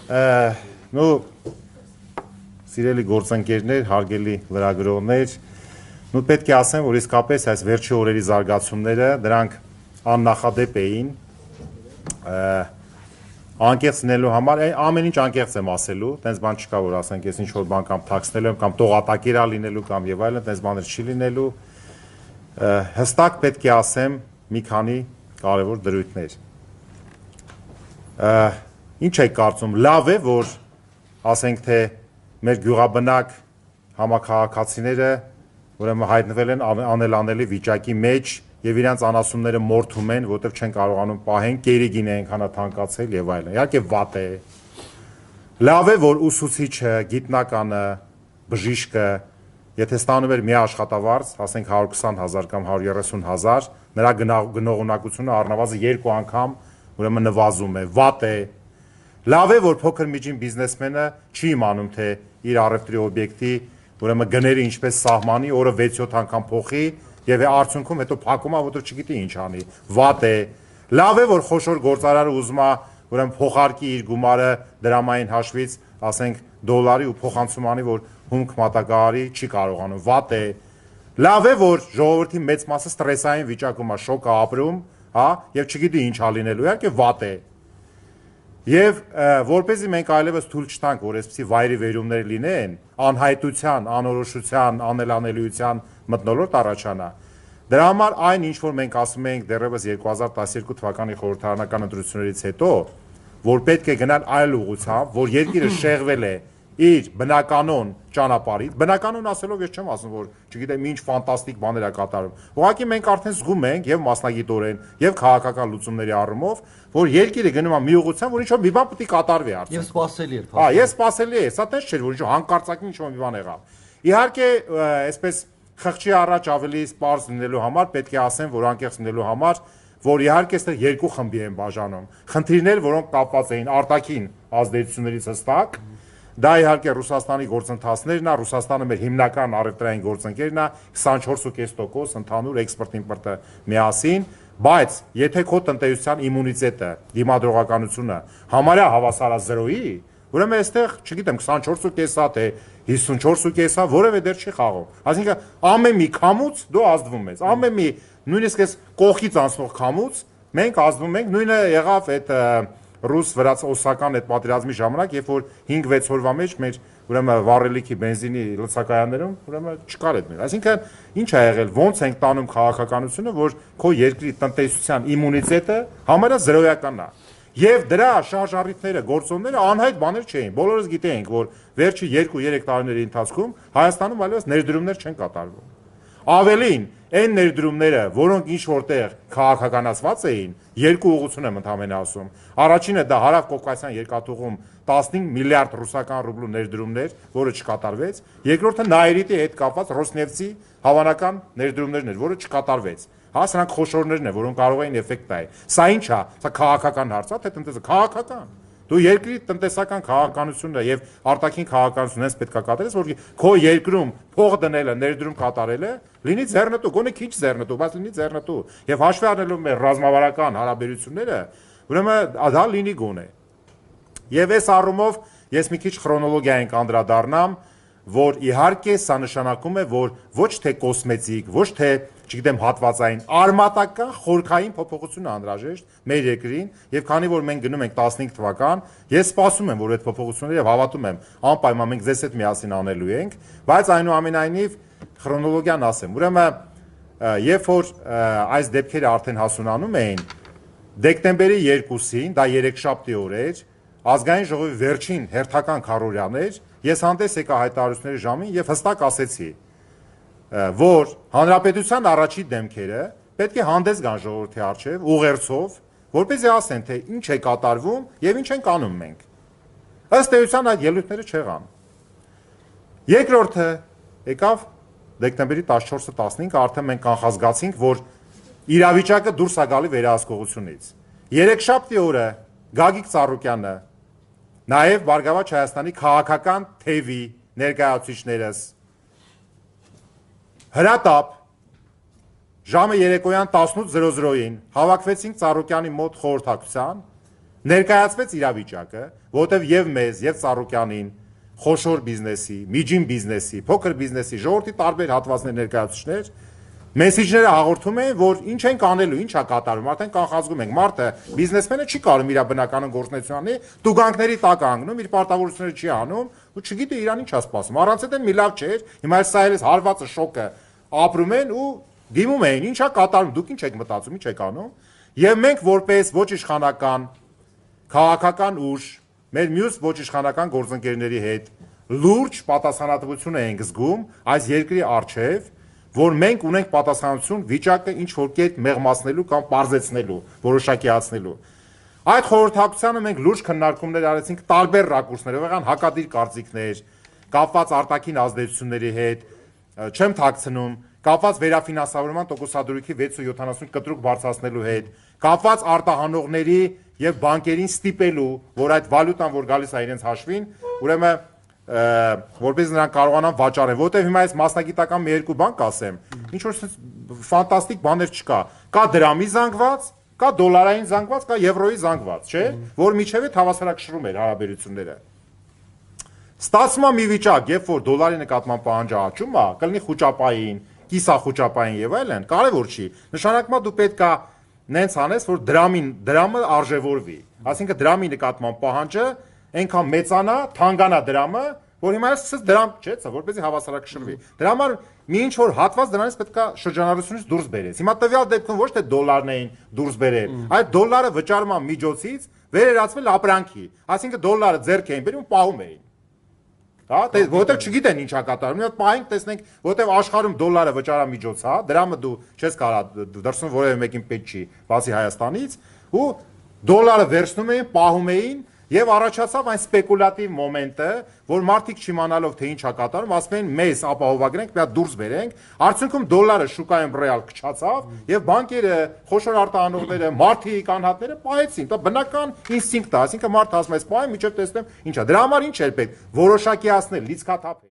նու սիրելի գործընկերներ, հարգելի լրագրողներ, նու պետք է ասեմ, որ իսկապես այս վերջի օրերի զարգացումները դրանք աննախադեպ էին, անկեղծ լինելու համար, ամեն ինչ անկեղծ եմ ասելու, տենց բան չկա, որ ասենք ես ինչ-որ բան կամ թաքցնելու եմ, կամ տողատակերա լինելու կամ եւ այլն, տենց բաներ չի լինելու, հստակ պետք է ասեմ մի քանի կարևոր դրույթներ։ Ինչ եք կարծում, լավ է, որ ասենք թե մեր գյուղաբնակ համաքաղաքացիները, ուրեմն հայտնվել են անելանելի վիճակի մեջ եւ իրանց անասունները մորթում են, որտեղ չեն կարողանում պահեն, կերիգին են քանա թանկացել եւ այլն։ Իհարկե վատ է։ Լավ է, որ ուսուցիչը, գիտնականը, բժիշկը, եթե ստանում էր մի աշխատավարձ, ասենք 120,000 կամ 130,000, նրա գնողունակությունը առնվազն 2 անգամ ուրեմն նվազում է, վատ է։ Լավ է, որ փոքր միջին բիզնեսմենը չի իմանում, թե իր առևտրի օբյեկտի ուրեմն գները ինչպես սահմանի, օրը 6-7 անգամ փոխի եւ արդյունքում հետո փակում է, որտեղ չգիտի ինչ անի։ Վատ է։ Լավ է, որ խոշոր գործարարը ուզում է ուրեմն փոխարկի իր գումարը դրամային հաշվից, ասենք դոլարի ու փոխանցում անի, որ հումք մատակարարի չի կարողանում։ Վատ է։ Լավ է, որ ժողովրդի մեծ մասը ստրեսային վիճակում է, շոկ է ապրում, հա, եւ չգիտի ինչ ա լինելու։ Իհարկե վատ է։ Եվ որպեսզի մենք այլևս թույլ չտանք, որ այսպիսի վայրի վերումներ լինեն, անհայտության, անորոշության, անելանելիության մթնոլորտ առաջանա։ Դրա համար այն ինչ որ մենք ասում ենք դեռևս 2012 թվականի խորհրդարանական ընտրություններից հետո, որ պետք է գնալ այլ ուղղությամբ, որ երկիրը շեղվել է իր բնականոն ճանապարհից, բնականոն ասելով ես չեմ ասում, որ չգիտեմ ինչ ֆանտաստիկ բաներ է կատարում։ Ուղղակի մենք արդեն զգում ենք եւ մասնագիտորեն եւ քաղաքական լուծումների առումով, որ երկիրը գնում է մի ուղղությամբ, որ ինչ-որ մի բան պետք է կատարվի արդեն։ Եվ սпасելի էր։ Հա, ես սпасելի է, սա տես չէր, որ ինչ-որ հանկարծակի ինչ-որ մի բան եղավ։ Իհարկե, այսպես խղճի առաջ ավելի սպարս լինելու համար պետք է ասեմ, որ անկեղծ լինելու համար, որ իհարկե այստեղ երկու խմբի են բաժանում։ Խնդիրներ, որոնք կապված էին արտաքին ազդեցություններից հստակ, դա իհարկե Ռուսաստանի գործընթացներն է, Ռուսաստանը մեր հիմնական առևտրային գործընկերն է, 24.5% ընդհանուր էքսպորտ-իմպորտը միասին, բայց եթե քո տնտեսության իմունիտետը, դիմադրողականությունը համարյա հավասար է 0-ի, ուրեմն այստեղ, չգիտեմ, 24.5-ա թե 54.5-ա, որևէ դեր չի խաղում։ Այսինքն ամեն մի քամուց դու ազդվում ես, ամեն մի նույնիսկ այս կողքից անցնող քամուց մենք ազդվում ենք, նույնը եղավ այդ ռուս-վրաց-օսական այդ պատերազմի ժամանակ, երբ որ 5-6 օրվա մեջ մեր ուրեմն վառելիքի բենզինի լցակայաններում ուրեմն չկար այդ մեր։ Այսինքն ինչ ա եղել, ոնց ենք տանում քաղաքականությունը, որ քո երկրի տնտեսության իմունիտետը համարյա զրոյական է։ Եվ դրա շարժառիթները, գործոնները անհայտ բաներ չէին։ Բոլորս գիտեինք, որ վերջի 2-3 տարիների ընթացքում Հայաստանում այլևս ներդրումներ չեն կատարվում։ Ավելին, այն ներդրումները, որոնք ինչ որտեղ քաղաքականացված էին, երկու ուղղություն եմ ընդհանրապես ասում։ Առաջինը դա հարավ Կովկասյան երկաթուղում 15 միլիարդ ռուսական ռուբլու ներդրումներ, որը չկատարվեց։ Երկրորդը Նայիրիտի հետ կապված Ռոսնեֆտի հավանական ներդրումներն էր, որը չկատարվեց։ Հա, սրանք խոշորներն են, որոնք կարող էին էֆեկտ տալ։ Սա ինչ է, սա քաղաքական հարց է, թե տնտեսական, քաղաքական։ Դու երկրի տնտեսական քաղաքականությունը եւ արտաքին քաղաքականությունը հենց պետք է կատարես, որ քո երկրում փող դնելը, ներդրում կատարելը լինի ձեռնտու, գոնե քիչ ձեռնտու, բայց լինի ձեռնտու։ Եվ հաշվի առնելով մեր ռազմավարական հարաբերությունները, ուրեմն դա լինի գոնե։ Եվ այս առումով ես մի քիչ քրոնոլոգիային կանդրադառնամ, որ իհարկե սա նշանակում է, որ ոչ թե կոսմետիկ, ոչ թե, չգիտեմ, հատվածային, արմատական խորքային փոփոխություն անհրաժեշտ մեր երկրին, եւ քանի որ մենք գնում ենք 15 թվական, ես սպասում եմ, որ այդ փոփոխությունները եւ հավատում եմ, անպայման մենք ձեզ հետ միասին անելու ենք, բայց այնուամենայնիվ քրոնոլոգիան ասեմ։ Ուրեմն, երբ որ այս դեպքերը արդեն հասունանում էին, դեկտեմբերի 2-ին, դա երեքշաբթի օր էր, ազգային ժողովի վերջին հերթական քարոզիան էր, ես հանդես եկա հայտարարությունների ժամին եւ հստակ ասեցի, որ հանրապետության առաջի դեմքերը պետք է հանդես գան ժողովրդի առջև ուղերձով, որպեսզի ասեն, թե ինչ է կատարվում եւ ինչ ենք անում մենք։ Ըստ էության այդ ելույթները չեղան։ Երկրորդը եկավ դեկտեմբերի 14-15, արդեն մենք կանխազգացինք, որ իրավիճակը դուրս է գալի վերահսկողությունից։ Երեքշաբթի օրը Գագիկ Ծառուկյանը, նաև Բարգավաճ Հայաստանի քաղաքական թևի ներկայացուցիչներս հրատապ ժամը երեկոյան 18:00-ին հավաքվեցինք Ծառուկյանի մոտ խորհրդակցության, Ներկայացվեց իրավիճակը, որովհետև եւ մեզ, եւ Սարոկյանին, խոշոր բիզնեսի, միջին բիզնեսի, փոքր բիզնեսի, ժողովրդի տարբեր հատվածներ ներկայացուցիչներ մեսիջները հաղորդում են, որ ինչ ենք անելու, ինչ է կատարում, արդեն կանխազգում ենք, մարդը բիզնեսմենը չի կարող իր բնականon գործունեություն անի, տուգանքների տակ անգնում, իր պարտավորությունները չի անում ու չգիտի իրան ինչ է սպասում։ Առանց այդ մի լավ չէր, հիմա այս սա էս հարվածը շոկը ապրում են ու դիմում են, ինչ է կատարում, դուք ինչ եք մտածում, ինչ եք անում։ Եվ մենք որպես ոչ իշխանական քաղաքական ուժ մեր մյուս ոչ իշխանական գործընկերների հետ լուրջ պատասխանատվություն ենք զգում այս երկրի առջև, որ մենք ունենք պատասխանատվություն վիճակը ինչ որ կերպ մեղմացնելու կամ պարզեցնելու, որոշակիացնելու։ Այդ խորհրդակցությանը մենք լուրջ քննարկումներ արեցինք տարբեր ռակուրսներով, եղան հակադիր կարծիքներ, կապված արտաքին ազդեցությունների հետ, չեմ թաքցնում, կապված վերաֆինանսավորման տոկոսադրույքի 6.70 կտրուկ բարձրացնելու հետ, կապված արտահանողների եւ բանկերին ստիպելու, որ այդ վալյուտան, որ գալիս է իրենց հաշվին, ուրեմն որպես նրանք կարողանան վաճառել, որտեվ հիմա այս մասնագիտական մի երկու բան կասեմ, ինչ որ ֆանտաստիկ բաներ չկա, կա դրամի զանգված, կա դոլարային զանգված, կա եվրոյի զանգված, չէ, որ միջև է հավասարակշռում էր հարաբերությունները։ Ստացվում է մի վիճակ, երբ որ դոլարի նկատմամբ պահանջը աճում է, կլինի խոճապային, կիսախոճապային եւ այլն, կարևոր չի։ Նշանակում է դու պետք է նենց անես, որ դրամը արժևորվի։ Այսինքն դրամի նկատմամբ պահանջը այնքան մեծանա, թանկանա դրամը, որ հիմա սկսես դրամ, չէ՞, որպեսզի հավասարակշռվի։ Դրա համար մի ինչ որ հատված դրանից պետք է շրջանառությունից դուրս բերես։ Հիմա տվյալ դեպքում ոչ թե դոլարն էին դուրս բերել, այլ դոլարը վճարման միջոցից վերերացվել ապրանքի։ Այսինքն դոլարը ձեռք էին բերում, պահում էին։ Հա, որովհետև չգիտեն ինչ է կատարում։ Մի հատ պահենք, տեսնենք, որովհետև աշխարհում դոլարը վճարամիջոց է, դրամը դու չես կարող դրսում որևէ մեկին պետք չի, բացի Հայաստանից, ու դոլարը վերցնում էին, պահում էին եւ առաջացավ այն սպեկուլատիվ մոմենտը, որ մարդիկ չիմանալով թե ինչ է կատարում, ասում են մեզ ապահովագրենք, մի հատ դուրս բերենք, արդյունքում դոլարը շուկայում ռեալ քչացավ եւ բանկերը, խոշոր արտահանողները, մարդիկ, անհատները պահեցին։ Դա բնական ինստինկտ է, այսինքն մարդը ասում է, «Սպահեմ, միջև տեսնեմ ինչ է»։ Դրա համար ինչ էր պետք որոշակիացնել, լիցքաթափել։